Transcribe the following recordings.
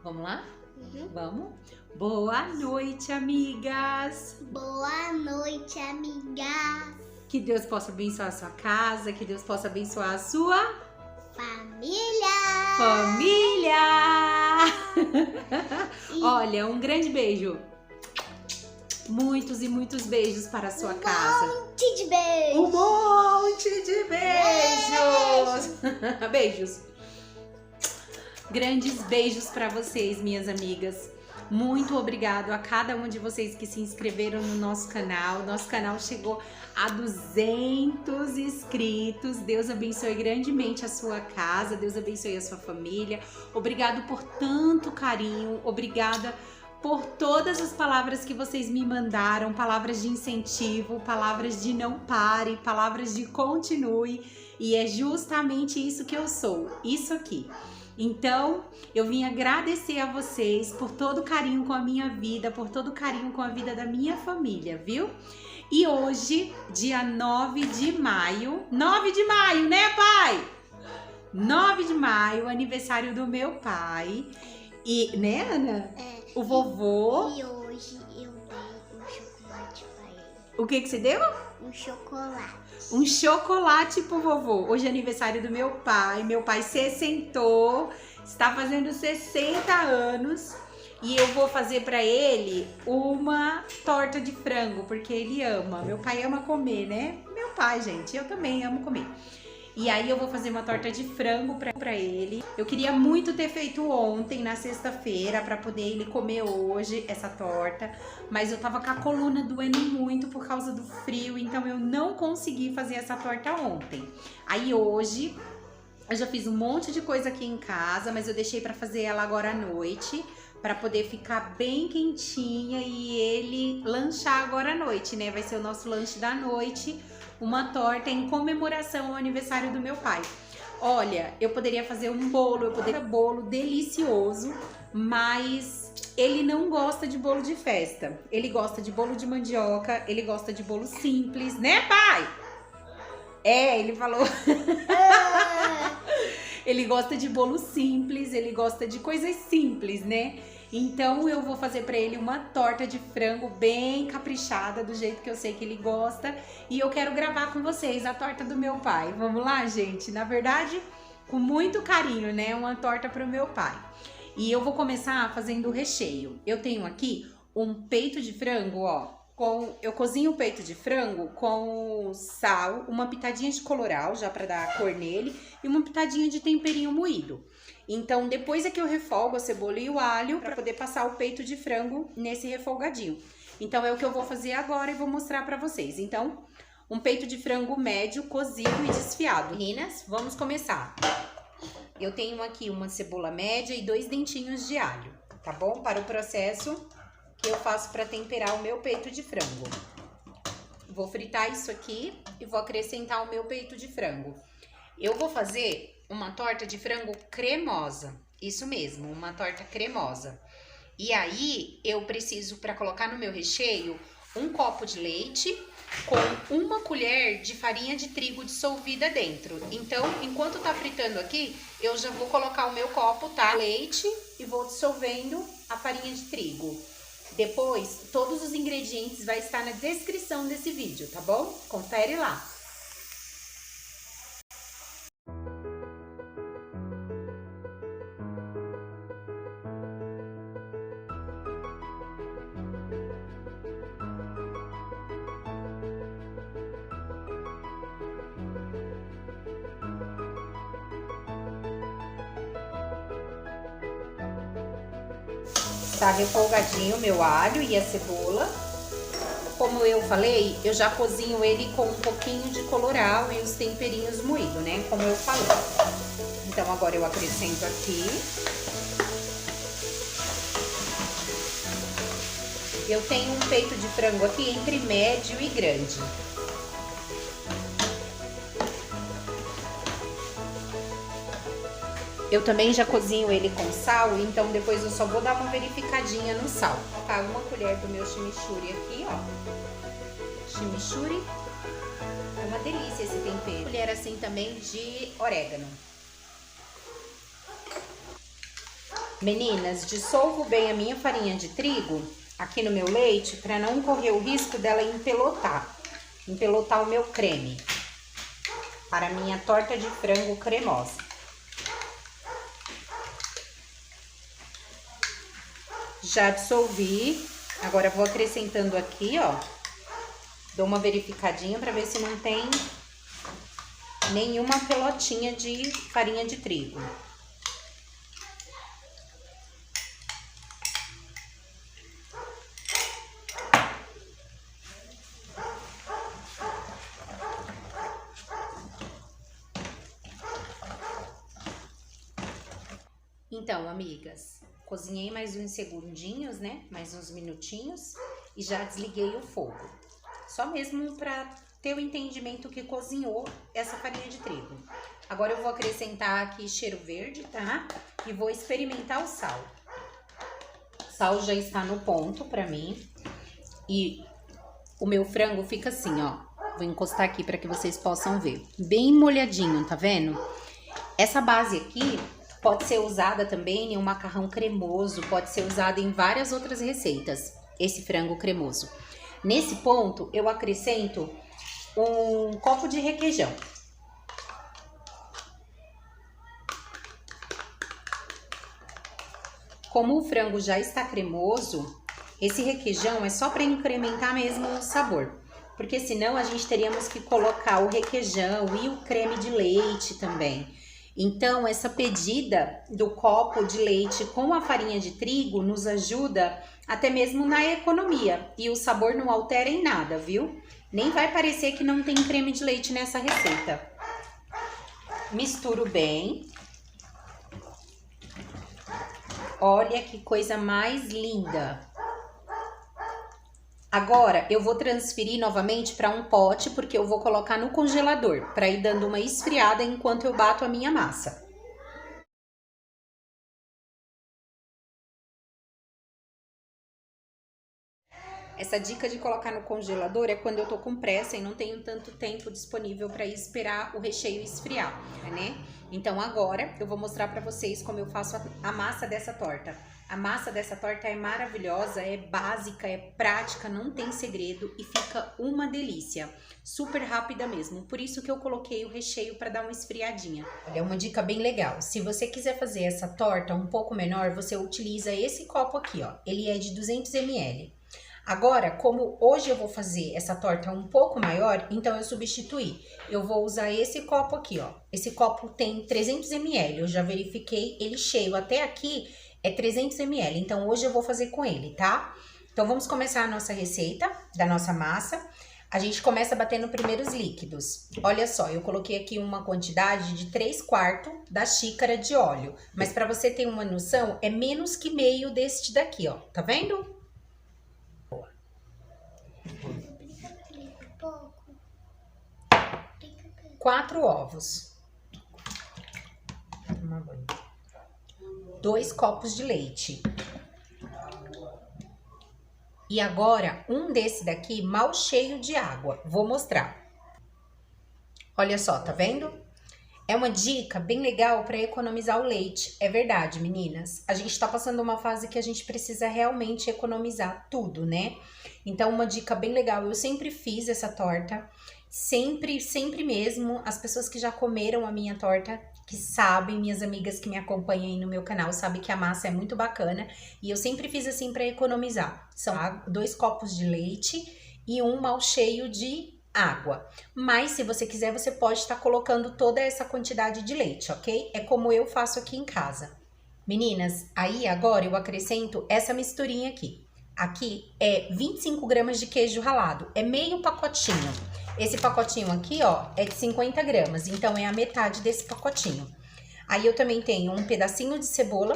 Vamos lá? Uhum. Vamos? Boa noite, amigas! Boa noite, amigas! Que Deus possa abençoar a sua casa, que Deus possa abençoar a sua Família! Olha, um grande beijo. Muitos e muitos beijos para a sua casa. Um monte de beijos! Um monte de beijos! Beijos! Grandes beijos para vocês, minhas amigas. Muito obrigado a cada um de vocês que se inscreveram no nosso canal. Nosso canal chegou a 200 inscritos. Deus abençoe grandemente a sua casa. Deus abençoe a sua família. Obrigado por tanto carinho. Obrigada por todas as palavras que vocês me mandaram. Palavras de incentivo, palavras de não pare, palavras de continue. E é justamente isso que eu sou. Isso aqui. Então, eu vim agradecer a vocês por todo o carinho com a minha vida, por todo o carinho com a vida da minha família, viu? E hoje, dia 9 de maio, 9 de maio, né, pai? 9 de maio, aniversário do meu pai. E, né, Ana? É, O vovô. E hoje eu dei um chocolate pra ele. O que você deu? Um chocolate. Um chocolate pro vovô. Hoje é aniversário do meu pai. Meu pai sessentou, está fazendo 60 anos. E eu vou fazer pra ele uma torta de frango, porque ele ama. Meu pai ama comer, né? Meu pai, gente, eu também amo comer. E aí eu vou fazer uma torta de frango pra ele. Eu queria muito ter feito ontem, na sexta-feira, pra poder ele comer hoje essa torta. Mas eu tava com a coluna doendo muito por causa do frio, então eu não consegui fazer essa torta ontem. Aí hoje, eu já fiz um monte de coisa aqui em casa, mas eu deixei pra fazer ela agora à noite, pra poder ficar bem quentinha e ele lanchar agora à noite, né? Vai ser o nosso lanche da noite. Uma torta em comemoração ao aniversário do meu pai. Olha, eu poderia fazer um bolo, eu poderia fazer um bolo delicioso, mas ele não gosta de bolo de festa. Ele gosta de bolo de mandioca, ele gosta de bolo simples, né, pai? É, ele falou. Ele gosta de bolo simples, ele gosta de coisas simples, né? Então eu vou fazer pra ele uma torta de frango bem caprichada, do jeito que eu sei que ele gosta. E eu quero gravar com vocês a torta do meu pai. Vamos lá, gente? Na verdade, com muito carinho, né? Uma torta pro meu pai. E eu vou começar fazendo o recheio. Eu tenho aqui um peito de frango, ó. Eu cozinho o peito de frango com sal, uma pitadinha de colorau, já pra dar cor nele, e uma pitadinha de temperinho moído. Então, depois é que eu refogo a cebola e o alho para poder passar o peito de frango nesse refogadinho. Então, é o que eu vou fazer agora e vou mostrar para vocês. Então, um peito de frango médio, cozido e desfiado. Meninas, vamos começar. Eu tenho aqui uma cebola média e 2 dentinhos de alho, tá bom? Para o processo que eu faço para temperar o meu peito de frango. Vou fritar isso aqui e vou acrescentar o meu peito de frango. Eu vou fazer uma torta de frango cremosa, isso mesmo, uma torta cremosa. E aí, eu preciso, para colocar no meu recheio, um copo de leite com uma colher de farinha de trigo dissolvida dentro. Então, enquanto tá fritando aqui, eu já vou colocar o meu copo, tá? Leite e vou dissolvendo a farinha de trigo. Depois, todos os ingredientes vai estar na descrição desse vídeo, tá bom? Confere lá. Tá refogadinho o meu alho e a cebola. Como eu falei, eu já cozinho ele com um pouquinho de colorau e os temperinhos moídos, né? Como eu falei. Então, agora eu acrescento aqui. Eu tenho um peito de frango aqui entre médio e grande. Eu também já cozinho ele com sal, então depois eu só vou dar uma verificadinha no sal. Vou colocar uma colher do meu chimichurri aqui, ó. Chimichurri. É uma delícia esse tempero. Uma colher assim também de orégano. Meninas, dissolvo bem a minha farinha de trigo aqui no meu leite para não correr o risco dela empelotar o meu creme para a minha torta de frango cremosa. Já dissolvi, agora vou acrescentando aqui, ó, dou uma verificadinha para ver se não tem nenhuma pelotinha de farinha de trigo. Então, amigas, cozinhei mais uns segundinhos, né? Mais uns minutinhos e já desliguei o fogo. Só mesmo para ter o entendimento que cozinhou essa farinha de trigo. Agora eu vou acrescentar aqui cheiro verde, tá? E vou experimentar o sal. O sal já está no ponto para mim. E o meu frango fica assim, ó. Vou encostar aqui para que vocês possam ver. Bem molhadinho, tá vendo? Essa base aqui pode ser usada também em um macarrão cremoso, pode ser usada em várias outras receitas, esse frango cremoso. Nesse ponto, eu acrescento um copo de requeijão. Como o frango já está cremoso, esse requeijão é só para incrementar mesmo o sabor. Porque senão a gente teríamos que colocar o requeijão e o creme de leite também. Então, essa pedida do copo de leite com a farinha de trigo nos ajuda até mesmo na economia. E o sabor não altera em nada, viu? Nem vai parecer que não tem creme de leite nessa receita. Misturo bem. Olha que coisa mais linda! Agora, eu vou transferir novamente para um pote, porque eu vou colocar no congelador, para ir dando uma esfriada enquanto eu bato a minha massa. Essa dica de colocar no congelador é quando eu tô com pressa e não tenho tanto tempo disponível para esperar o recheio esfriar, né? Então agora eu vou mostrar para vocês como eu faço a massa dessa torta. A massa dessa torta é maravilhosa, é básica, é prática, não tem segredo e fica uma delícia. Super rápida mesmo, por isso que eu coloquei o recheio para dar uma esfriadinha. Olha, uma dica bem legal, se você quiser fazer essa torta um pouco menor, você utiliza esse copo aqui, ó. Ele é de 200 ml. Agora, como hoje eu vou fazer essa torta um pouco maior, então eu substituí. Eu vou usar esse copo aqui, ó. Esse copo tem 300 ml, eu já verifiquei ele cheio. Até aqui é 300 ml, então hoje eu vou fazer com ele, tá? Então vamos começar a nossa receita da nossa massa. A gente começa batendo primeiro os líquidos. Olha só, eu coloquei aqui uma quantidade de 3/4 da xícara de óleo. Mas para você ter uma noção, é menos que meio deste daqui, ó. Tá vendo? 4 ovos. 2 copos de leite. E agora, um desse daqui mal cheio de água. Vou mostrar. Olha só, tá vendo? É uma dica bem legal para economizar o leite. É verdade, meninas. A gente tá passando uma fase que a gente precisa realmente economizar tudo, né? Então, uma dica bem legal. Eu sempre fiz essa torta. Sempre mesmo. As pessoas que já comeram a minha torta, que sabem, minhas amigas que me acompanham aí no meu canal, sabem que a massa é muito bacana. E eu sempre fiz assim para economizar. São 2 copos de leite e um mal cheio de água. Mas se você quiser, você pode estar colocando toda essa quantidade de leite, ok? É como eu faço aqui em casa. Meninas, aí agora eu acrescento essa misturinha aqui. Aqui é 25 gramas de queijo ralado, é meio pacotinho. Esse pacotinho aqui, ó, é de 50 gramas, então é a metade desse pacotinho. Aí eu também tenho um pedacinho de cebola,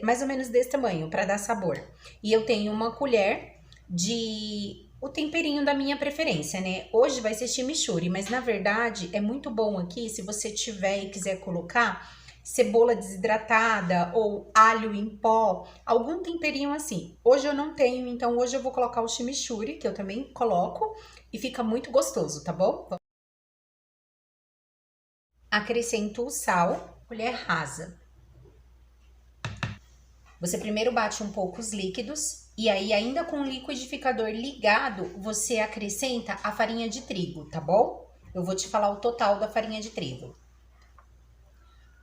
mais ou menos desse tamanho, para dar sabor. E eu tenho uma colher de o temperinho da minha preferência, né? Hoje vai ser chimichurri, mas na verdade é muito bom aqui, se você tiver e quiser colocar cebola desidratada ou alho em pó, algum temperinho assim. Hoje eu não tenho, então hoje eu vou colocar o chimichurri, que eu também coloco, e fica muito gostoso, tá bom? Acrescento o sal, colher rasa. Você primeiro bate um pouco os líquidos e aí ainda com o liquidificador ligado, você acrescenta a farinha de trigo, tá bom? Eu vou te falar o total da farinha de trigo.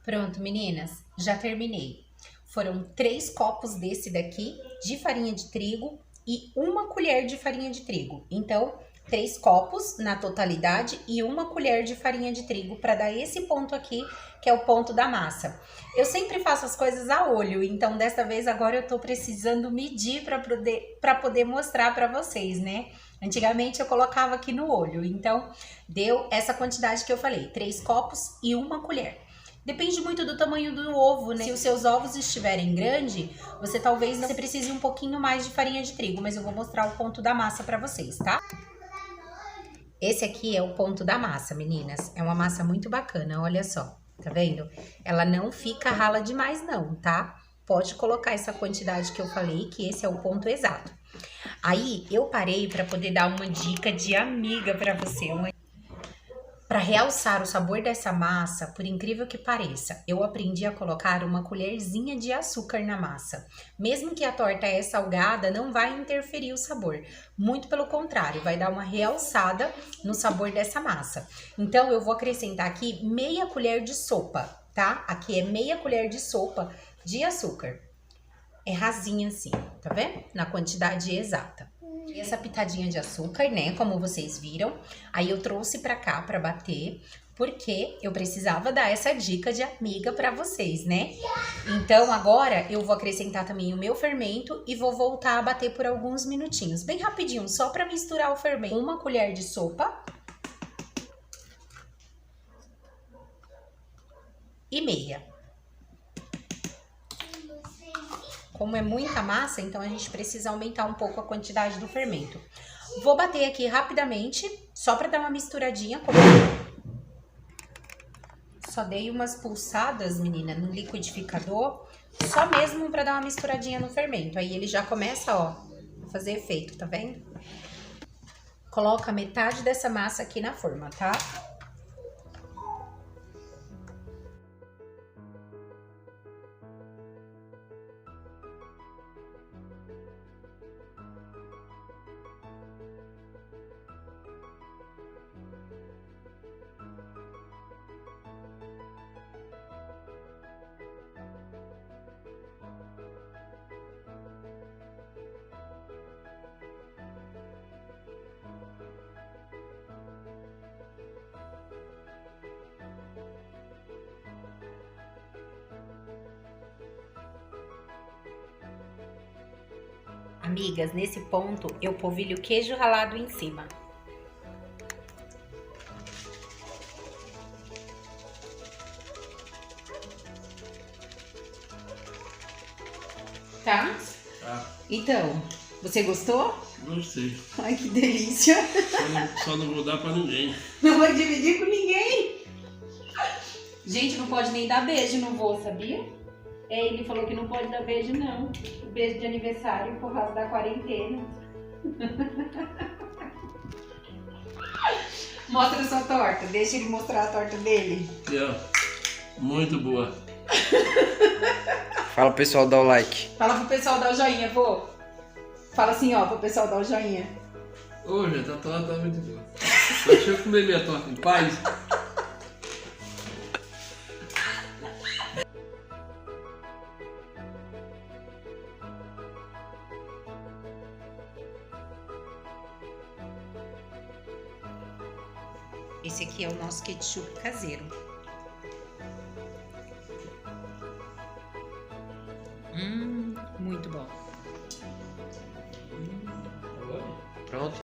Pronto, meninas, já terminei. Foram 3 copos desse daqui de farinha de trigo e 1 colher de farinha de trigo. Então, 3 copos na totalidade e 1 colher de farinha de trigo para dar esse ponto aqui, que é o ponto da massa. Eu sempre faço as coisas a olho, então dessa vez agora eu tô precisando medir para poder mostrar para vocês, né? Antigamente eu colocava aqui no olho, então deu essa quantidade que eu falei, 3 copos e 1 colher. Depende muito do tamanho do ovo, né? Se os seus ovos estiverem grandes, você talvez não precise um pouquinho mais de farinha de trigo, mas eu vou mostrar o ponto da massa para vocês, tá? Esse aqui é o ponto da massa, meninas. É uma massa muito bacana, olha só. Tá vendo? Ela não fica rala demais não, tá? Pode colocar essa quantidade que eu falei, que esse é o ponto exato. Aí, eu parei para poder dar uma dica de amiga para você. Para realçar o sabor dessa massa, por incrível que pareça, eu aprendi a colocar uma colherzinha de açúcar na massa. Mesmo que a torta é salgada, não vai interferir o sabor. Muito pelo contrário, vai dar uma realçada no sabor dessa massa. Então, eu vou acrescentar aqui meia colher de sopa, tá? Aqui é meia colher de sopa de açúcar. É rasinha assim, tá vendo? Na quantidade exata. E essa pitadinha de açúcar, né, como vocês viram, aí eu trouxe pra cá pra bater, porque eu precisava dar essa dica de amiga pra vocês, né? Então agora eu vou acrescentar também o meu fermento e vou voltar a bater por alguns minutinhos, bem rapidinho, só pra misturar o fermento. 1 colher de sopa e meia. Como é muita massa, então a gente precisa aumentar um pouco a quantidade do fermento. Vou bater aqui rapidamente, só para dar uma misturadinha. Só dei umas pulsadas, menina, no liquidificador, só mesmo para dar uma misturadinha no fermento. Aí ele já começa, ó, a fazer efeito, tá vendo? Coloca metade dessa massa aqui na forma, tá? Amigas, nesse ponto eu polvilho queijo ralado em cima. Tá? Tá. Então, você gostou? Gostei. Ai, que delícia. Só não vou dar pra ninguém. Não vai dividir com ninguém. Gente, não pode nem dar beijo no vô, sabia? É, ele falou que não pode dar beijo, não. O beijo de aniversário por causa da quarentena. Mostra a sua torta. Deixa ele mostrar a torta dele. Aqui, ó. Muito boa. Fala, pessoal, dá o like. Fala pro pessoal dar o joinha, vô. Fala assim, ó, pro pessoal dar o joinha. Ô, gente, a torta tá muito boa. Deixa eu comer minha torta em paz. Esse aqui é o nosso ketchup caseiro. Muito bom. Pronto.